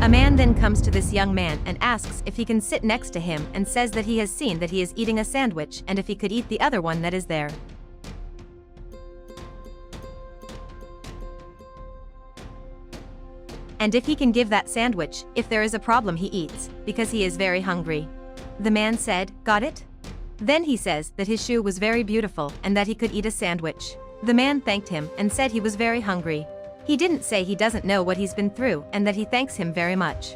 A man then comes to this young man and asks if he can sit next to him and says that he has seen that he is eating a sandwich and if he could eat the other one that is there. And if he can give that sandwich, if there is a problem he eats, because he is very hungry. The man said, "Got it?" Then he says that his shoe was very beautiful and that he could eat a sandwich. The man thanked him and said he was very hungry. He didn't say he doesn't know what he's been through and that he thanks him very much.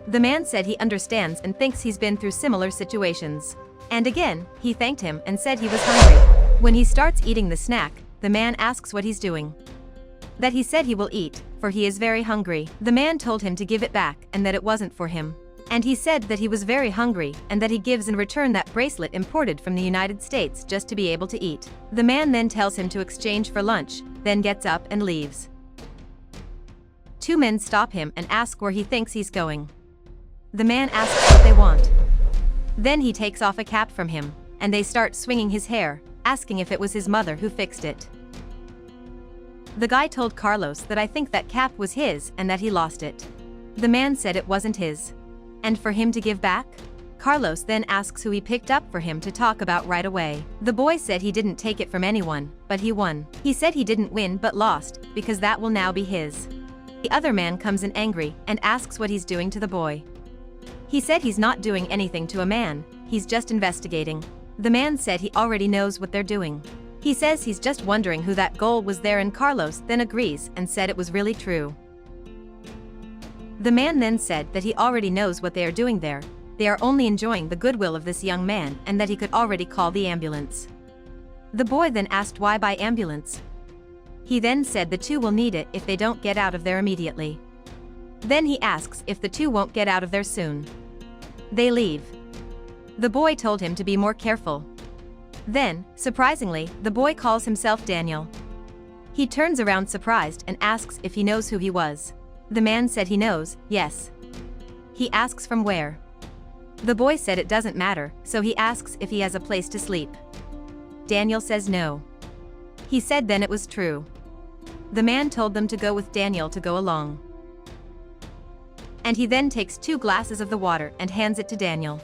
The man said he understands and thinks he's been through similar situations. And again, he thanked him and said he was hungry. When he starts eating the snack, the man asks what he's doing. That he said he will eat, for he is very hungry. The man told him to give it back and that it wasn't for him. And he said that he was very hungry and that he gives in return that bracelet imported from the United States just to be able to eat. The man then tells him to exchange for lunch, then gets up and leaves. Two men stop him and ask where he thinks he's going. The man asks what they want. Then he takes off a cap from him, and they start swinging his hair, asking if it was his mother who fixed it. The guy told Carlos that I think that cap was his and that he lost it. The man said it wasn't his. And for him to give back? Carlos then asks who he picked up for him to talk about right away. The boy said he didn't take it from anyone, but he won. He said he didn't win but lost, because that will now be his. The other man comes in angry and asks what he's doing to the boy. He said he's not doing anything to a man, he's just investigating. The man said he already knows what they're doing. He says he's just wondering who that goal was there, and Carlos then agrees and said it was really true. The man then said that he already knows what they are doing there, they are only enjoying the goodwill of this young man and that he could already call the ambulance. The boy then asked why by ambulance. He then said the two will need it if they don't get out of there immediately. Then he asks if the two won't get out of there soon. They leave. The boy told him to be more careful. Then, surprisingly, the boy calls himself Daniel. He turns around surprised and asks if he knows who he was. The man said he knows, yes. He asks from where. The boy said it doesn't matter, so he asks if he has a place to sleep. Daniel says no. He said then it was true. The man told them to go with Daniel to go along. And he then takes 2 glasses of the water and hands it to Daniel.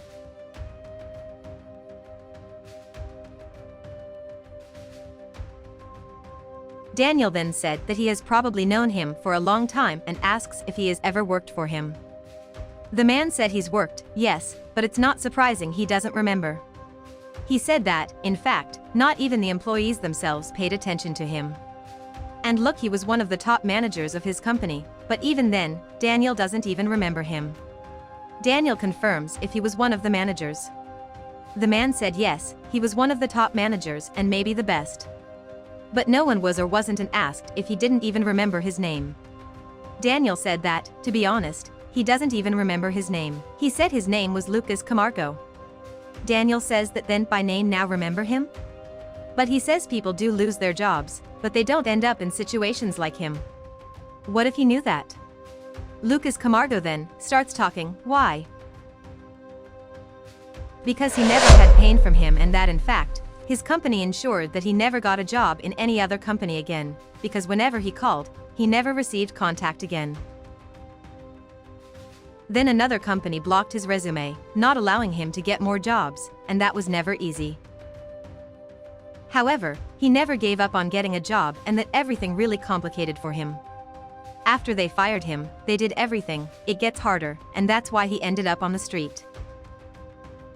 Daniel then said that he has probably known him for a long time and asks if he has ever worked for him. The man said he's worked, yes, but it's not surprising he doesn't remember. He said that, in fact, not even the employees themselves paid attention to him. And look, he was one of the top managers of his company, but even then, Daniel doesn't even remember him. Daniel confirms if he was one of the managers. The man said yes, he was one of the top managers and maybe the best. But no one was or wasn't and asked if he didn't even remember his name. Daniel said that, to be honest, he doesn't even remember his name. He said his name was Lucas Camargo. Daniel says that then by name now remember him? But he says people do lose their jobs, but they don't end up in situations like him. What if he knew that? Lucas Camargo then starts talking, why? Because he never had pain from him and that in fact, his company ensured that he never got a job in any other company again, because whenever he called, he never received contact again. Then another company blocked his resume, not allowing him to get more jobs, and that was never easy. However, he never gave up on getting a job and that everything really complicated for him. After they fired him, they did everything, it gets harder, and that's why he ended up on the street.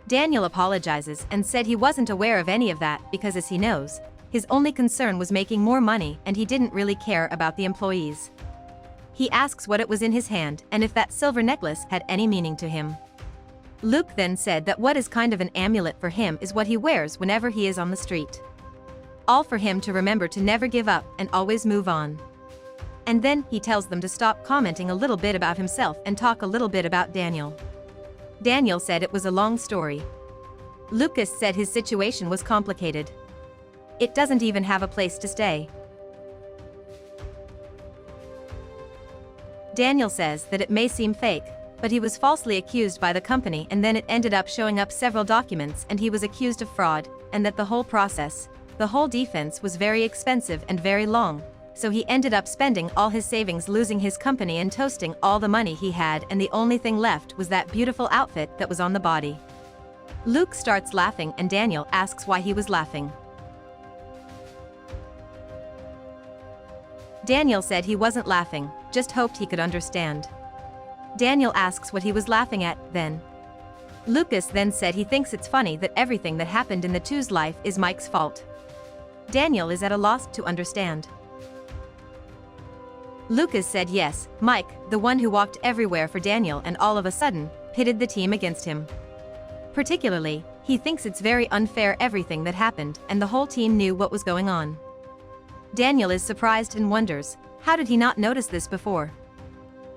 Daniel apologizes and said he wasn't aware of any of that because as he knows, his only concern was making more money and he didn't really care about the employees. He asks what it was in his hand and if that silver necklace had any meaning to him. Luke then said that what is kind of an amulet for him is what he wears whenever he is on the street. All for him to remember to never give up and always move on. And then he tells them to stop commenting a little bit about himself and talk a little bit about Daniel. Daniel said it was a long story. Lucas said his situation was complicated. It doesn't even have a place to stay. Daniel says that it may seem fake, but he was falsely accused by the company and then it ended up showing up several documents and he was accused of fraud, and that the whole process, the whole defense was very expensive and very long, so he ended up spending all his savings, losing his company and toasting all the money he had, and the only thing left was that beautiful outfit that was on the body. Luke starts laughing and Daniel asks why he was laughing. Daniel said he wasn't laughing, just hoped he could understand. Daniel asks what he was laughing at, then. Lucas then said he thinks it's funny that everything that happened in the two's life is Mike's fault. Daniel is at a loss to understand. Lucas said yes, Mike, the one who walked everywhere for Daniel and all of a sudden, pitted the team against him. Particularly, he thinks it's very unfair everything that happened and the whole team knew what was going on. Daniel is surprised and wonders, how did he not notice this before?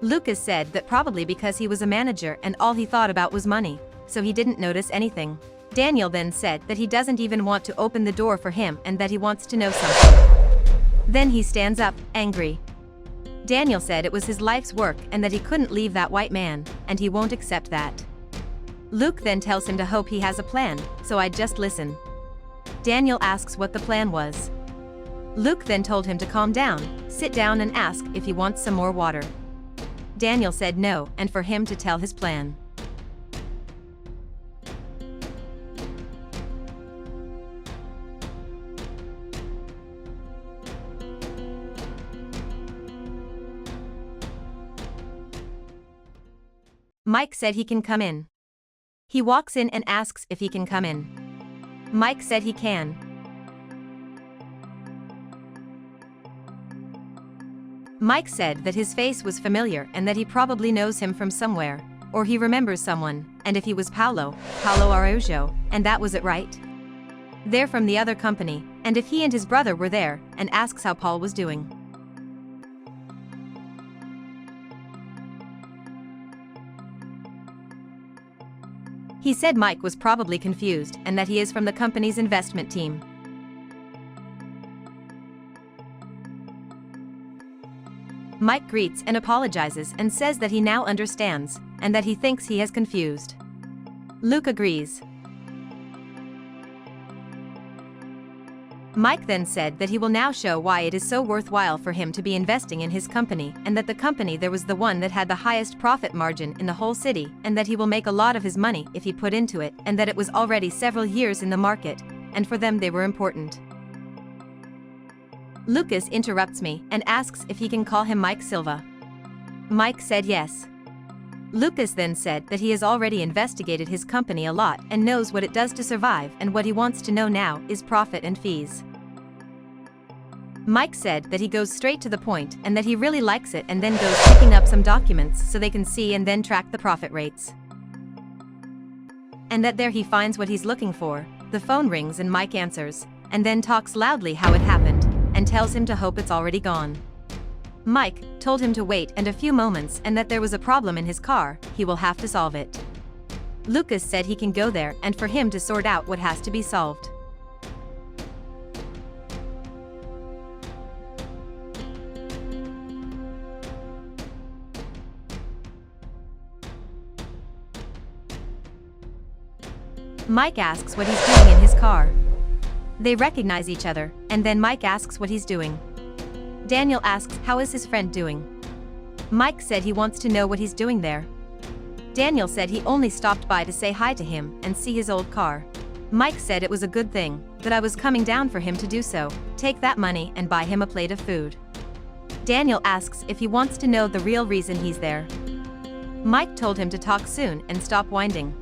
Lucas said that probably because he was a manager and all he thought about was money, so he didn't notice anything. Daniel then said that he doesn't even want to open the door for him and that he wants to know something. Then he stands up, angry. Daniel said it was his life's work and that he couldn't leave that white man, and he won't accept that. Luke then tells him to hope he has a plan, so I'd just listen. Daniel asks what the plan was. Luke then told him to calm down, sit down and ask if he wants some more water. Daniel said no, and for him to tell his plan. Mike said he can come in. He walks in and asks if he can come in. Mike said he can. Mike said that his face was familiar and that he probably knows him from somewhere, or he remembers someone, and if he was Paulo Araujo, and that was it, right? They're from the other company, and if he and his brother were there, and asks how Paul was doing. He said Mike was probably confused and that he is from the company's investment team. Mike greets and apologizes and says that he now understands, and that he thinks he has confused. Luke agrees. Mike then said that he will now show why it is so worthwhile for him to be investing in his company, and that the company there was the one that had the highest profit margin in the whole city, and that he will make a lot of his money if he put into it, and that it was already several years in the market, and for them they were important. Lucas interrupts me and asks if he can call him Mike Silva. Mike said yes. Lucas then said that he has already investigated his company a lot and knows what it does to survive, and what he wants to know now is profit and fees. Mike said that he goes straight to the point and that he really likes it, and then goes picking up some documents so they can see and then track the profit rates. And that there he finds what he's looking for. The phone rings and Mike answers, and then talks loudly how it happened, and tells him to hope it's already gone. Mike told him to wait and a few moments, and that there was a problem in his car, he will have to solve it. Lucas said he can go there and for him to sort out what has to be solved. Mike asks what he's doing in his car. They recognize each other, and then Mike asks what he's doing. Daniel asks how is his friend doing. Mike said he wants to know what he's doing there. Daniel said he only stopped by to say hi to him and see his old car. Mike said it was a good thing, that I was coming down for him to do so, take that money and buy him a plate of food. Daniel asks if he wants to know the real reason he's there. Mike told him to talk soon and stop whining.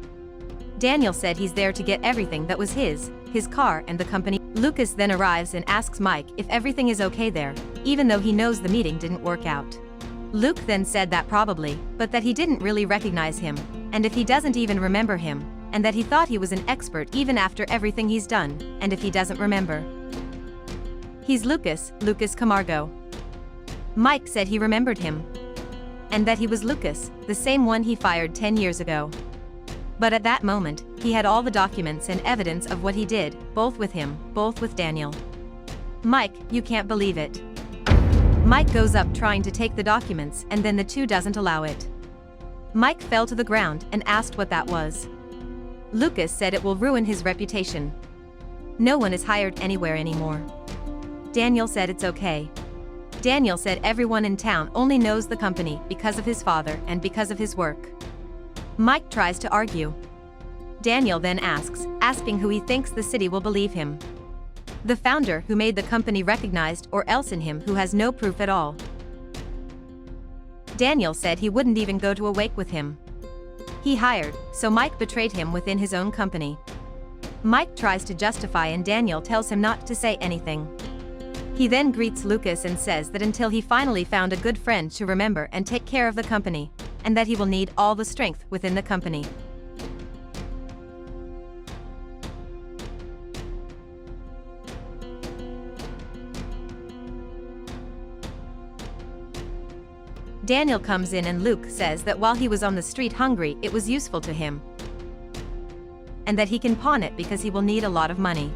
Daniel said he's there to get everything that was his car and the company. Lucas then arrives and asks Mike if everything is okay there, even though he knows the meeting didn't work out. Luke then said that probably, but that he didn't really recognize him, and if he doesn't even remember him, and that he thought he was an expert even after everything he's done, and if he doesn't remember. He's Lucas Camargo. Mike said he remembered him, and that he was Lucas, the same one he fired 10 years ago. But at that moment, he had all the documents and evidence of what he did, both with him, both with Daniel. Mike, you can't believe it. Mike goes up trying to take the documents, and then the two doesn't allow it. Mike fell to the ground and asked what that was. Lucas said it will ruin his reputation. No one is hired anywhere anymore. Daniel said it's okay. Daniel said everyone in town only knows the company because of his father and because of his work. Mike tries to argue. Daniel then asking who he thinks the city will believe him. The founder who made the company recognized, or else in him who has no proof at all. Daniel said he wouldn't even go to a wake with him. He hired, so Mike betrayed him within his own company. Mike tries to justify and Daniel tells him not to say anything. He then greets Lucas and says that until he finally found a good friend to remember and take care of the company, and that he will need all the strength within the company. Daniel comes in and Luke says that while he was on the street hungry, it was useful to him, and that he can pawn it because he will need a lot of money.